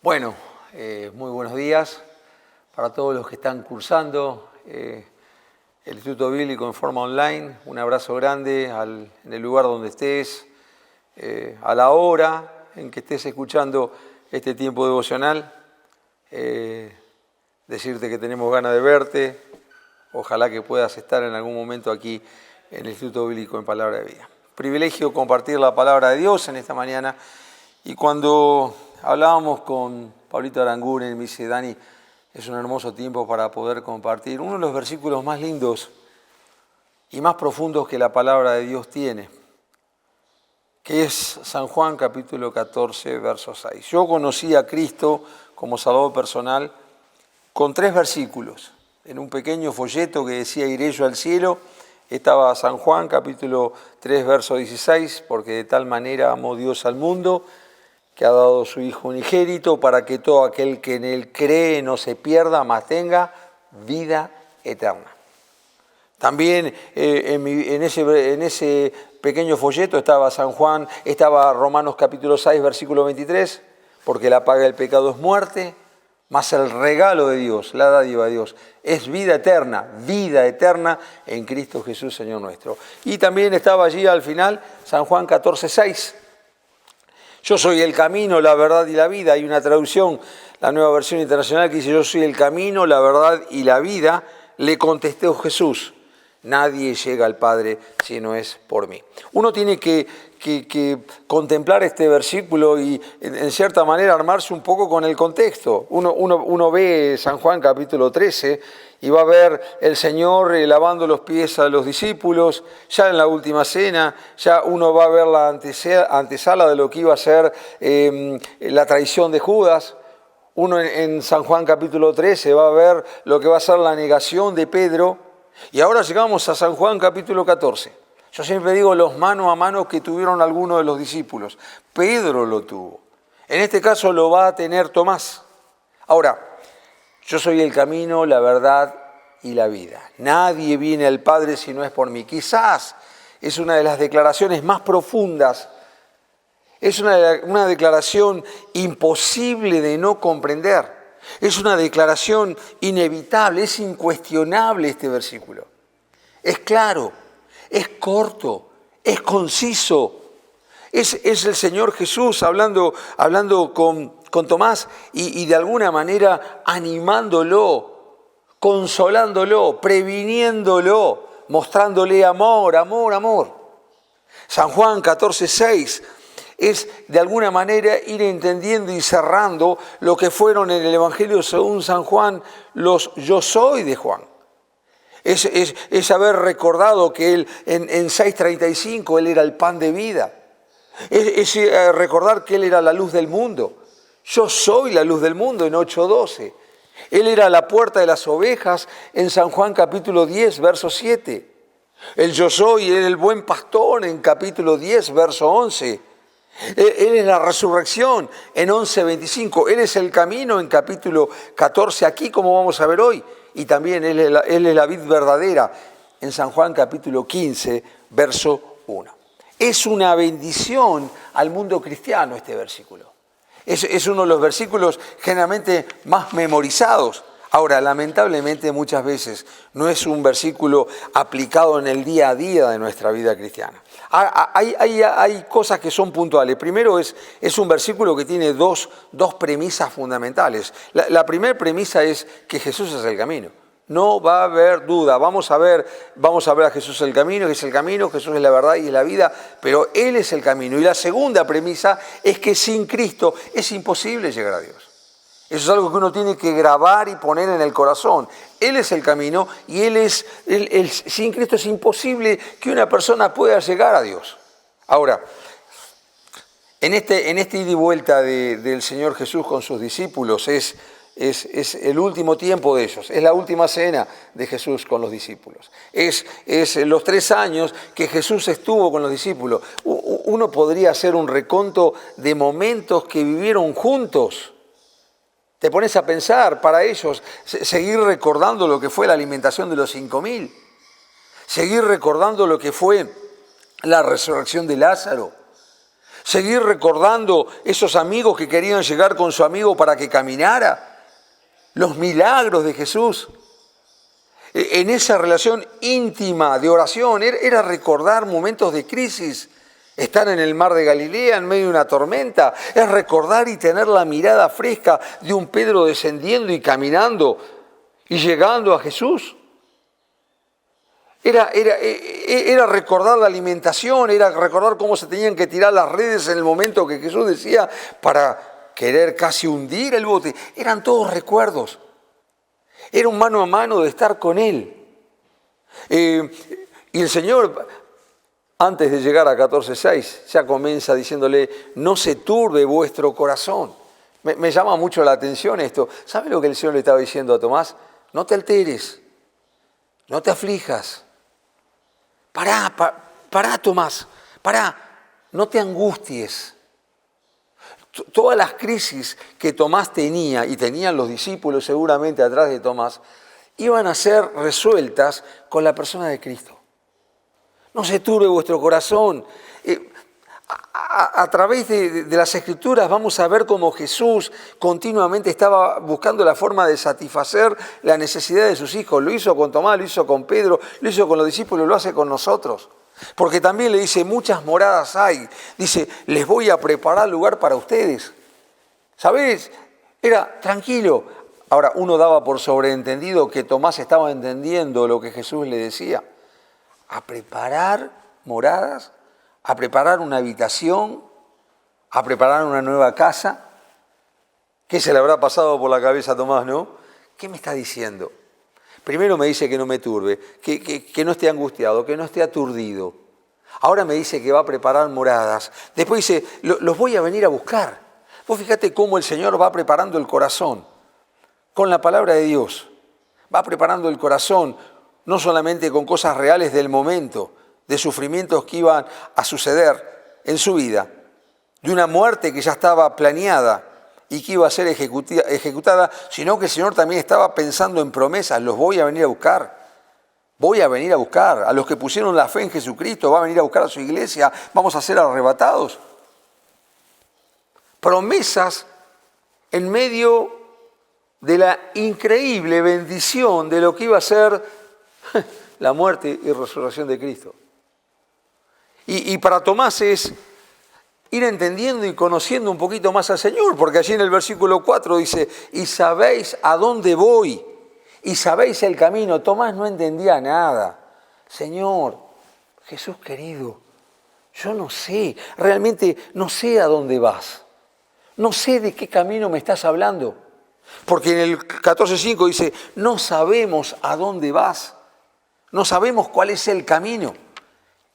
Bueno, muy buenos días para todos los que están cursando el Instituto Bíblico en forma online. Un abrazo grande en el lugar donde estés, a la hora en que estés escuchando este tiempo devocional. Decirte que tenemos ganas de verte. Ojalá que puedas estar en algún momento aquí en el Instituto Bíblico en Palabra de Vida. Privilegio compartir la palabra de Dios en esta mañana. Y cuando hablábamos con Pablito Aranguren, me dice: Dani, es un hermoso tiempo para poder compartir uno de los versículos más lindos y más profundos que la palabra de Dios tiene, que es San Juan capítulo 14, verso 6. Yo conocí a Cristo como Salvador personal con 3 versículos. En un pequeño folleto que decía: iré yo al cielo, estaba San Juan capítulo 3, verso 16, porque de tal manera amó Dios al mundo, que ha dado su Hijo unigénito, para que todo aquel que en Él cree no se pierda, mas tenga vida eterna. También en ese pequeño folleto estaba Romanos capítulo 6, versículo 23, porque la paga del pecado es muerte, mas el regalo de Dios, la dádiva de Dios, es vida eterna en Cristo Jesús, Señor nuestro. Y también estaba allí al final San Juan 14, 6. Yo soy el camino, la verdad y la vida. Hay una traducción, la Nueva Versión Internacional, que dice: yo soy el camino, la verdad y la vida. Le contestó Jesús: nadie llega al Padre si no es por mí. Uno tiene que contemplar este versículo y, en cierta manera, armarse un poco con el contexto. Uno ve San Juan capítulo 13 y va a ver el Señor lavando los pies a los discípulos. Ya en la última cena, ya uno va a ver la antesala de lo que iba a ser la traición de Judas. Uno en San Juan capítulo 13 va a ver lo que va a ser la negación de Pedro. Y ahora llegamos a San Juan capítulo 14. Yo siempre digo los mano a mano que tuvieron algunos de los discípulos. Pedro lo tuvo. En este caso lo va a tener Tomás. Ahora, yo soy el camino, la verdad y la vida. Nadie viene al Padre si no es por mí. Quizás es una de las declaraciones más profundas. Es una declaración imposible de no comprender. Es una declaración inevitable, es incuestionable este versículo. Es claro, es corto, es conciso. Es el Señor Jesús hablando con Tomás y de alguna manera animándolo, consolándolo, previniéndolo, mostrándole amor. San Juan 14, 6 es de alguna manera ir entendiendo y cerrando lo que fueron en el Evangelio según San Juan los yo soy de Juan. Es haber recordado que él en 6:35 él era el pan de vida. Es recordar que él era la luz del mundo. Yo soy la luz del mundo en 8:12. Él era la puerta de las ovejas en San Juan capítulo 10, verso 7. El yo soy, él el buen pastor en capítulo 10, verso 11. Él es la resurrección en 11:25. Él es el camino en capítulo 14, aquí como vamos a ver hoy. Y también Él es la vid verdadera en San Juan capítulo 15, verso 1. Es una bendición al mundo cristiano este versículo. Es uno de los versículos generalmente más memorizados. Ahora, lamentablemente muchas veces no es un versículo aplicado en el día a día de nuestra vida cristiana. Hay cosas que son puntuales. Primero es un versículo que tiene dos premisas fundamentales. La primera premisa es que Jesús es el camino. No va a haber duda. Vamos a ver a Jesús el camino, que es el camino, Jesús es la verdad y es la vida, pero Él es el camino. Y la segunda premisa es que sin Cristo es imposible llegar a Dios. Eso es algo que uno tiene que grabar y poner en el corazón. Él es el camino y sin Cristo es imposible que una persona pueda llegar a Dios. Ahora, en este ida y vuelta del Señor Jesús con sus discípulos es el último tiempo de ellos, es la última cena de Jesús con los discípulos. Es los 3 años que Jesús estuvo con los discípulos. Uno podría hacer un reconto de momentos que vivieron juntos. Te pones a pensar, para ellos, seguir recordando lo que fue la alimentación de los 5.000, seguir recordando lo que fue la resurrección de Lázaro, Seguir recordando esos amigos que querían llegar con su amigo para que caminara. Los milagros de Jesús. En esa relación íntima de oración era recordar momentos de crisis. Estar en el mar de Galilea en medio de una tormenta. Es recordar y tener la mirada fresca de un Pedro descendiendo y caminando y llegando a Jesús. Era recordar la alimentación, era recordar cómo se tenían que tirar las redes en el momento que Jesús decía para querer casi hundir el bote. Eran todos recuerdos. Era un mano a mano de estar con Él. Y el Señor, antes de llegar a 14:6, ya comienza diciéndole, no se turbe vuestro corazón. Me llama mucho la atención esto. ¿Sabe lo que el Señor le estaba diciendo a Tomás? No te alteres, no te aflijas. Pará, Tomás, pará, no te angusties. Todas las crisis que Tomás tenía, y tenían los discípulos seguramente atrás de Tomás, iban a ser resueltas con la persona de Cristo. No se turbe vuestro corazón. A través de las Escrituras vamos a ver cómo Jesús continuamente estaba buscando la forma de satisfacer la necesidad de sus hijos. Lo hizo con Tomás, lo hizo con Pedro, lo hizo con los discípulos, lo hace con nosotros. Porque también le dice, muchas moradas hay. Dice, les voy a preparar lugar para ustedes. ¿Sabés? Era tranquilo. Ahora, uno daba por sobreentendido que Tomás estaba entendiendo lo que Jesús le decía. A preparar moradas, a preparar una habitación, a preparar una nueva casa. ¿Qué se le habrá pasado por la cabeza a Tomás, no? ¿Qué me está diciendo? Primero me dice que no me turbe, que no esté angustiado, que no esté aturdido. Ahora me dice que va a preparar moradas. Después dice, los voy a venir a buscar. Vos fíjate cómo el Señor va preparando el corazón con la palabra de Dios. Va preparando el corazón no solamente con cosas reales del momento, de sufrimientos que iban a suceder en su vida, de una muerte que ya estaba planeada y que iba a ser ejecutada, sino que el Señor también estaba pensando en promesas. Los voy a venir a buscar. Voy a venir a buscar. A los que pusieron la fe en Jesucristo, va a venir a buscar a su iglesia. Vamos a ser arrebatados. Promesas en medio de la increíble bendición de lo que iba a ser la muerte y resurrección de Cristo. Y para Tomás es ir entendiendo y conociendo un poquito más al Señor, porque allí en el versículo 4 dice, y sabéis a dónde voy, y sabéis el camino. Tomás no entendía nada. Señor, Jesús querido, yo no sé, realmente no sé a dónde vas. No sé de qué camino me estás hablando. Porque en el 14:5 dice, no sabemos a dónde vas, no sabemos cuál es el camino.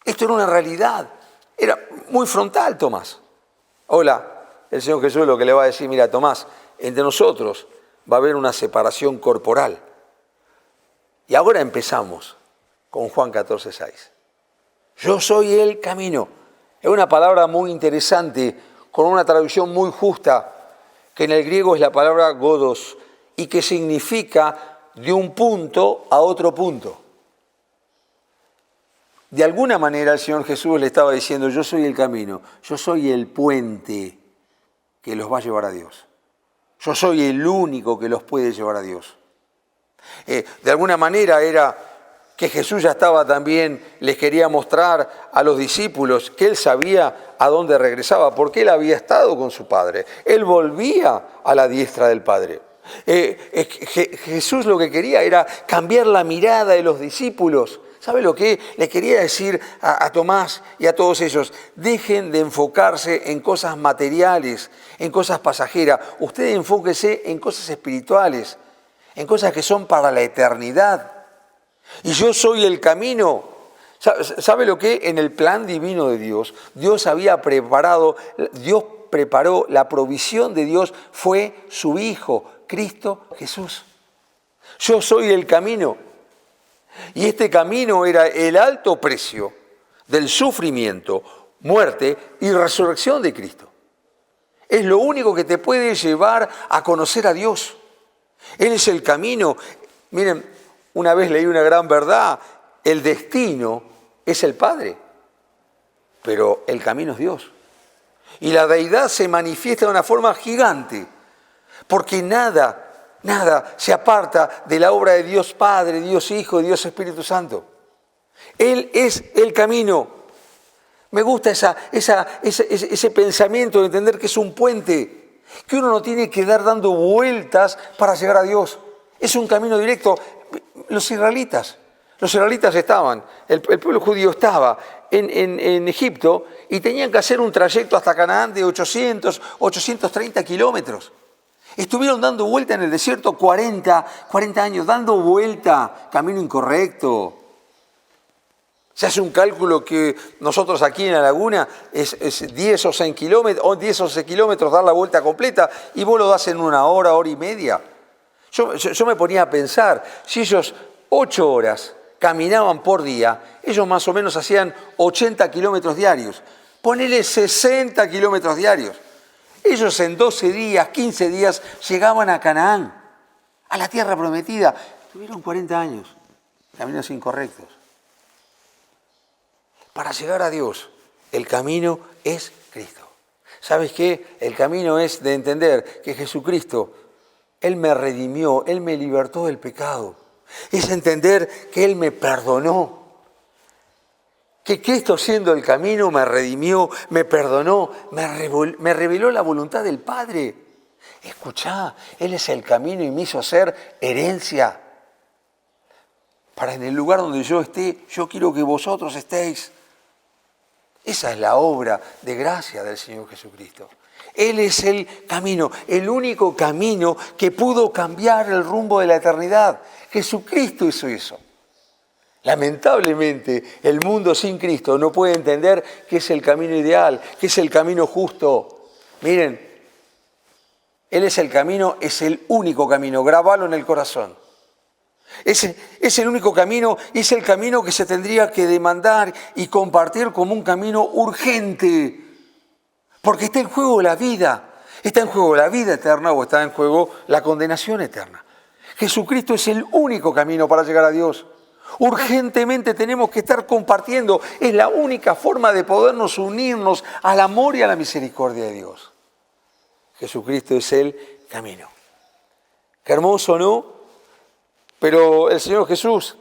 Esto era una realidad, era muy frontal Tomás. Hola, el Señor Jesús lo que le va a decir, mira Tomás, entre nosotros va a haber una separación corporal. Y ahora empezamos con Juan 14:6. Yo soy el camino. Es una palabra muy interesante, con una traducción muy justa, que en el griego es la palabra godos, y que significa de un punto a otro punto. De alguna manera el Señor Jesús le estaba diciendo, yo soy el camino, yo soy el puente que los va a llevar a Dios. Yo soy el único que los puede llevar a Dios. De alguna manera era que Jesús ya estaba también, les quería mostrar a los discípulos que Él sabía a dónde regresaba, porque Él había estado con su Padre. Él volvía a la diestra del Padre. Jesús lo que quería era cambiar la mirada de los discípulos. ¿Sabe lo que le quería decir a Tomás y a todos ellos? Dejen de enfocarse en cosas materiales, en cosas pasajeras. Ustedes enfóquense en cosas espirituales, en cosas que son para la eternidad. Y yo soy el camino. ¿Sabe lo que? En el plan divino de Dios, Dios preparó, la provisión de Dios fue su Hijo, Cristo Jesús. Yo soy el camino. Y este camino era el alto precio del sufrimiento, muerte y resurrección de Cristo. Es lo único que te puede llevar a conocer a Dios. Él es el camino. Miren, una vez leí una gran verdad, el destino es el Padre, pero el camino es Dios. Y la deidad se manifiesta de una forma gigante, porque nada se aparta de la obra de Dios Padre, Dios Hijo, Dios Espíritu Santo. Él es el camino. Me gusta ese pensamiento de entender que es un puente, que uno no tiene que dar dando vueltas para llegar a Dios. Es un camino directo. Los israelitas estaban, el pueblo judío estaba en Egipto y tenían que hacer un trayecto hasta Canaán de 830 kilómetros. Estuvieron dando vuelta en el desierto 40 años, dando vuelta, camino incorrecto. Se hace un cálculo que nosotros aquí en la laguna es 10 o 6 kilómetros, o 10 o 11 kilómetros dar la vuelta completa, y vos lo das en una hora y media. Yo me ponía a pensar, si ellos 8 horas caminaban por día, ellos más o menos hacían 80 kilómetros diarios. Ponele 60 kilómetros diarios. Ellos en 12 días, 15 días, llegaban a Canaán, a la tierra prometida. Tuvieron 40 años, caminos incorrectos. Para llegar a Dios, el camino es Cristo. ¿Sabes qué? El camino es de entender que Jesucristo, Él me redimió, Él me libertó del pecado. Es entender que Él me perdonó. Que Cristo, siendo el camino, me redimió, me perdonó, me reveló la voluntad del Padre. Escuchá, Él es el camino y me hizo ser herencia. Para en el lugar donde yo esté, yo quiero que vosotros estéis. Esa es la obra de gracia del Señor Jesucristo. Él es el camino, el único camino que pudo cambiar el rumbo de la eternidad. Jesucristo hizo eso. Lamentablemente, el mundo sin Cristo no puede entender que es el camino ideal, que es el camino justo. Miren, Él es el camino, es el único camino, grabalo en el corazón. Es el único camino, es el camino que se tendría que demandar y compartir como un camino urgente. Porque está en juego la vida. Está en juego la vida eterna o está en juego la condenación eterna. Jesucristo es el único camino para llegar a Dios. Urgentemente tenemos que estar compartiendo. Es la única forma de podernos unirnos al amor y a la misericordia de Dios. Jesucristo es el camino. Qué hermoso, ¿no? Pero el Señor Jesús,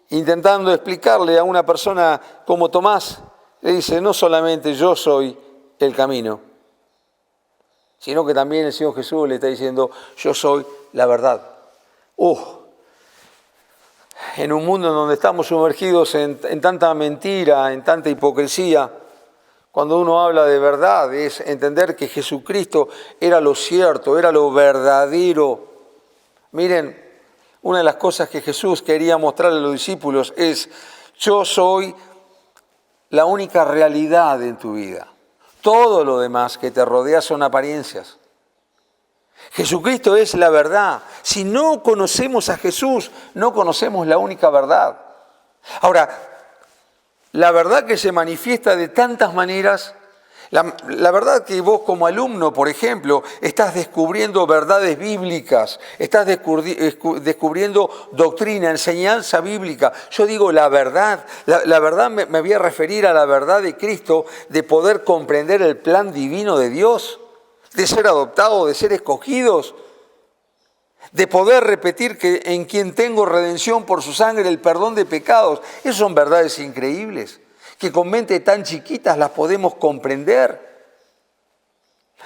intentando explicarle a una persona como Tomás, le dice, no solamente yo soy el camino, sino que también el Señor Jesús le está diciendo, yo soy la verdad. En un mundo en donde estamos sumergidos en tanta mentira, en tanta hipocresía, cuando uno habla de verdad es entender que Jesucristo era lo cierto, era lo verdadero. Miren, una de las cosas que Jesús quería mostrarle a los discípulos es, yo soy la única realidad en tu vida. Todo lo demás que te rodea son apariencias. Jesucristo es la verdad. Si no conocemos a Jesús, no conocemos la única verdad. Ahora, la verdad que se manifiesta de tantas maneras, la verdad que vos como alumno, por ejemplo, estás descubriendo verdades bíblicas, estás descubriendo doctrina, enseñanza bíblica. Yo digo la verdad me voy a referir a la verdad de Cristo, de poder comprender el plan divino de Dios, de ser adoptados, de ser escogidos, de poder repetir que en quien tengo redención por su sangre, el perdón de pecados. Esas son verdades increíbles, que con mentes tan chiquitas las podemos comprender.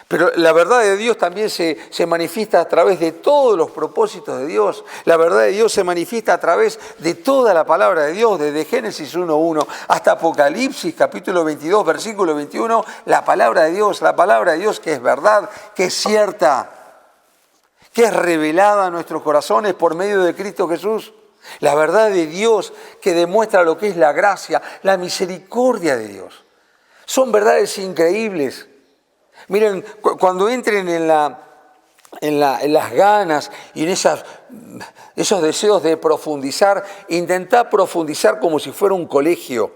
Pero la verdad de Dios también se manifiesta a través de todos los propósitos de Dios. La verdad de Dios se manifiesta a través de toda la palabra de Dios, desde Génesis 1:1 hasta Apocalipsis, capítulo 22, versículo 21, la palabra de Dios que es verdad, que es cierta, que es revelada a nuestros corazones por medio de Cristo Jesús. La verdad de Dios que demuestra lo que es la gracia, la misericordia de Dios. Son verdades increíbles. Miren, cuando entren en las ganas y en esos deseos de profundizar, intentá profundizar como si fuera un colegio,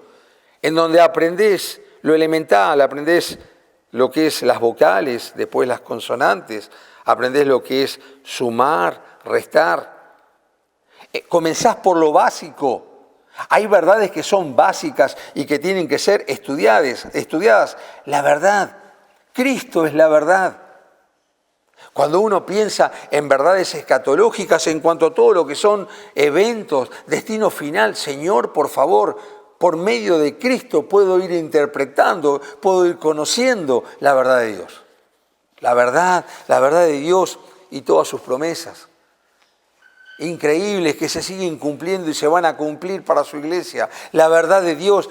en donde aprendés lo elemental, aprendés lo que es las vocales, después las consonantes, aprendés lo que es sumar, restar. Comenzás por lo básico. Hay verdades que son básicas y que tienen que ser estudiadas. La verdad, Cristo es la verdad. Cuando uno piensa en verdades escatológicas en cuanto a todo lo que son eventos, destino final, Señor, por favor, por medio de Cristo puedo ir interpretando, puedo ir conociendo la verdad de Dios. La verdad de Dios y todas sus promesas. Increíbles que se siguen cumpliendo y se van a cumplir para su iglesia. La verdad de Dios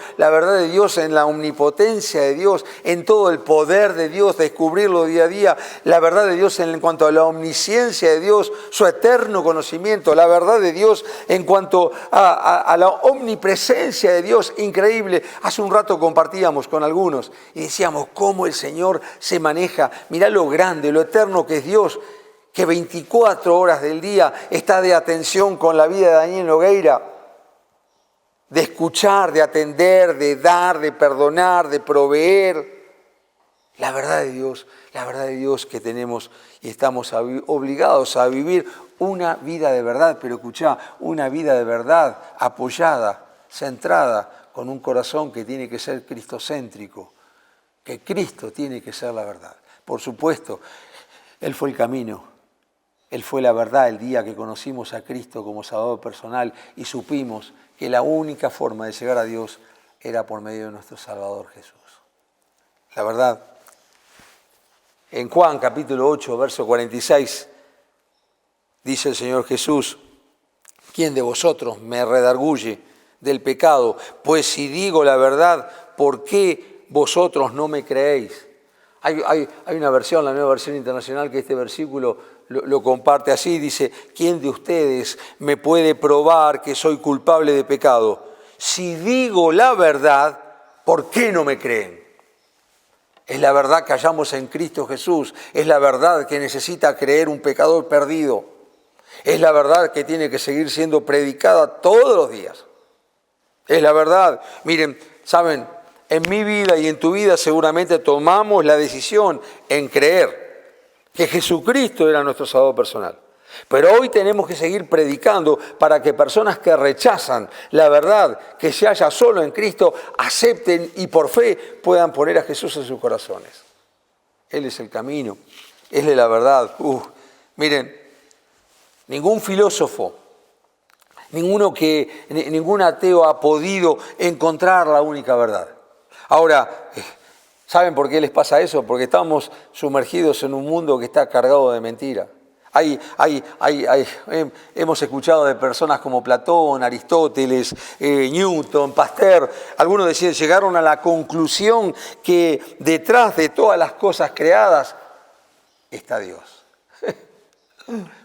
en la omnipotencia de Dios, en todo el poder de Dios, descubrirlo día a día. La verdad de Dios en cuanto a la omnisciencia de Dios, su eterno conocimiento. La verdad de Dios en cuanto a la omnipresencia de Dios, increíble. Hace un rato compartíamos con algunos y decíamos cómo el Señor se maneja. Mirá lo grande, lo eterno que es Dios, que 24 horas del día está de atención con la vida de Daniel Nogueira, de escuchar, de atender, de dar, de perdonar, de proveer. La verdad de Dios que tenemos y estamos obligados a vivir una vida de verdad, pero escuchá, una vida de verdad apoyada, centrada, con un corazón que tiene que ser cristocéntrico, que Cristo tiene que ser la verdad. Por supuesto, Él fue el camino. Él fue la verdad el día que conocimos a Cristo como Salvador personal y supimos que la única forma de llegar a Dios era por medio de nuestro Salvador Jesús. La verdad, en Juan capítulo 8, verso 46, dice el Señor Jesús: ¿quién de vosotros me redarguye del pecado? Pues si digo la verdad, ¿por qué vosotros no me creéis? Hay una versión, la Nueva Versión Internacional, que este versículo lo comparte así, dice: ¿quién de ustedes me puede probar que soy culpable de pecado? Si digo la verdad, ¿por qué no me creen? Es la verdad que hallamos en Cristo Jesús, es la verdad que necesita creer un pecador perdido, es la verdad que tiene que seguir siendo predicada todos los días. Es la verdad. Miren, ¿saben? En mi vida y en tu vida seguramente tomamos la decisión en creer que Jesucristo era nuestro Salvador personal. Pero hoy tenemos que seguir predicando para que personas que rechazan la verdad que se halla solo en Cristo acepten y por fe puedan poner a Jesús en sus corazones. Él es el camino, Él es la verdad. Miren, ningún filósofo, ningún ateo ha podido encontrar la única verdad. Ahora, ¿saben por qué les pasa eso? Porque estamos sumergidos en un mundo que está cargado de mentira. Hemos escuchado de personas como Platón, Aristóteles, Newton, Pasteur. Algunos decían, llegaron a la conclusión que detrás de todas las cosas creadas está Dios.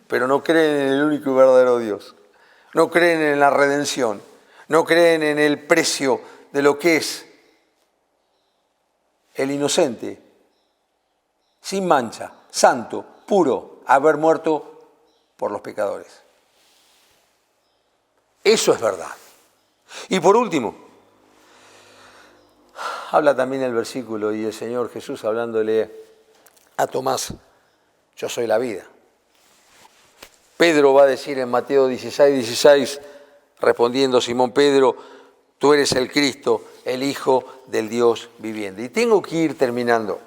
Pero no creen en el único y verdadero Dios. No creen en la redención. No creen en el precio de lo que es el inocente, sin mancha, santo, puro, haber muerto por los pecadores. Eso es verdad. Y por último, habla también el versículo y el Señor Jesús hablándole a Tomás: yo soy la vida. Pedro va a decir en Mateo 16, respondiendo Simón Pedro: tú eres el Cristo, el Hijo del Dios viviente. Y tengo que ir terminando,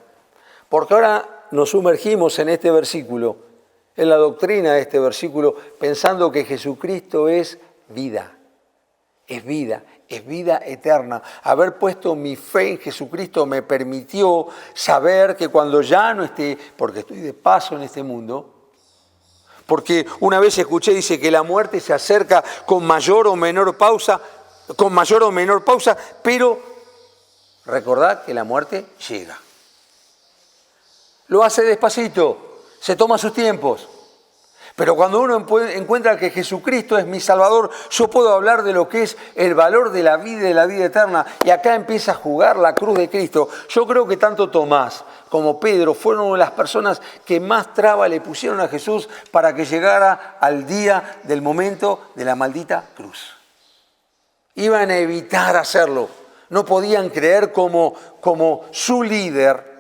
porque ahora nos sumergimos en este versículo, en la doctrina de este versículo, pensando que Jesucristo es vida eterna. Haber puesto mi fe en Jesucristo me permitió saber que cuando ya no esté, porque estoy de paso en este mundo, porque una vez escuché, dice que la muerte se acerca con mayor o menor pausa, pero recordad que la muerte llega. Lo hace despacito, se toma sus tiempos. Pero cuando uno encuentra que Jesucristo es mi Salvador, yo puedo hablar de lo que es el valor de la vida y de la vida eterna. Y acá empieza a jugar la cruz de Cristo. Yo creo que tanto Tomás como Pedro fueron las personas que más traba le pusieron a Jesús para que llegara al día del momento de la maldita cruz. Iban a evitar hacerlo. No podían creer como su líder,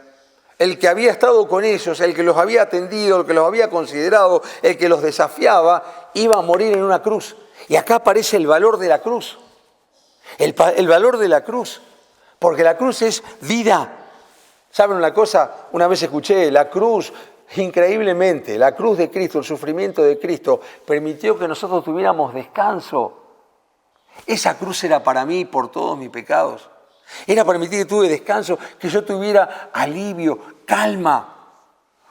el que había estado con ellos, el que los había atendido, el que los había considerado, el que los desafiaba, iba a morir en una cruz. Y acá aparece el valor de la cruz. El valor de la cruz, porque la cruz es vida. ¿Saben una cosa? Una vez escuché, la cruz, increíblemente, la cruz de Cristo, el sufrimiento de Cristo, permitió que nosotros tuviéramos descanso. Esa cruz era para mí por todos mis pecados. Era permitir que tuve descanso, que yo tuviera alivio, calma.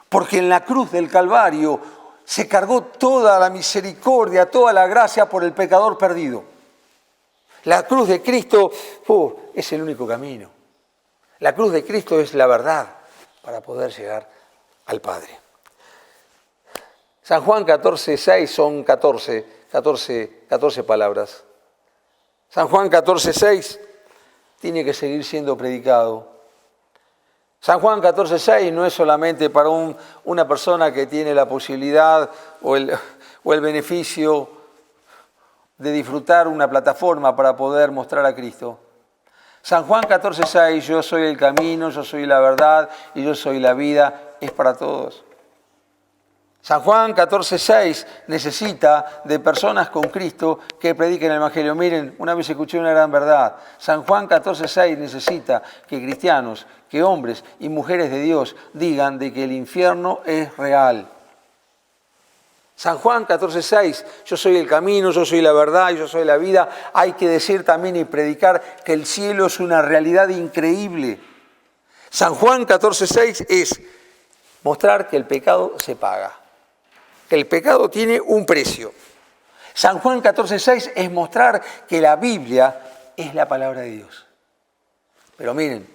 Porque en la cruz del Calvario se cargó toda la misericordia, toda la gracia por el pecador perdido. La cruz de Cristo es el único camino. La cruz de Cristo es la verdad para poder llegar al Padre. San Juan 14:6 son 14 palabras. San Juan 14:6 tiene que seguir siendo predicado. San Juan 14:6 no es solamente para una persona que tiene la posibilidad o el beneficio de disfrutar una plataforma para poder mostrar a Cristo. San Juan 14:6, yo soy el camino, yo soy la verdad y yo soy la vida, es para todos. San Juan 14:6 necesita de personas con Cristo que prediquen el Evangelio. Miren, una vez escuché una gran verdad. San Juan 14:6 necesita que cristianos, que hombres y mujeres de Dios digan de que el infierno es real. San Juan 14:6, yo soy el camino, yo soy la verdad y yo soy la vida. Hay que decir también y predicar que el cielo es una realidad increíble. San Juan 14:6 es mostrar que el pecado se paga, que el pecado tiene un precio. San Juan 14:6 es mostrar que la Biblia es la palabra de Dios. Pero miren,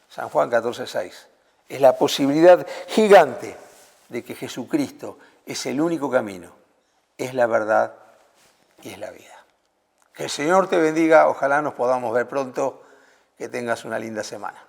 San Juan 14:6 es la posibilidad gigante de que Jesucristo es el único camino, es la verdad y es la vida. Que el Señor te bendiga, ojalá nos podamos ver pronto, que tengas una linda semana.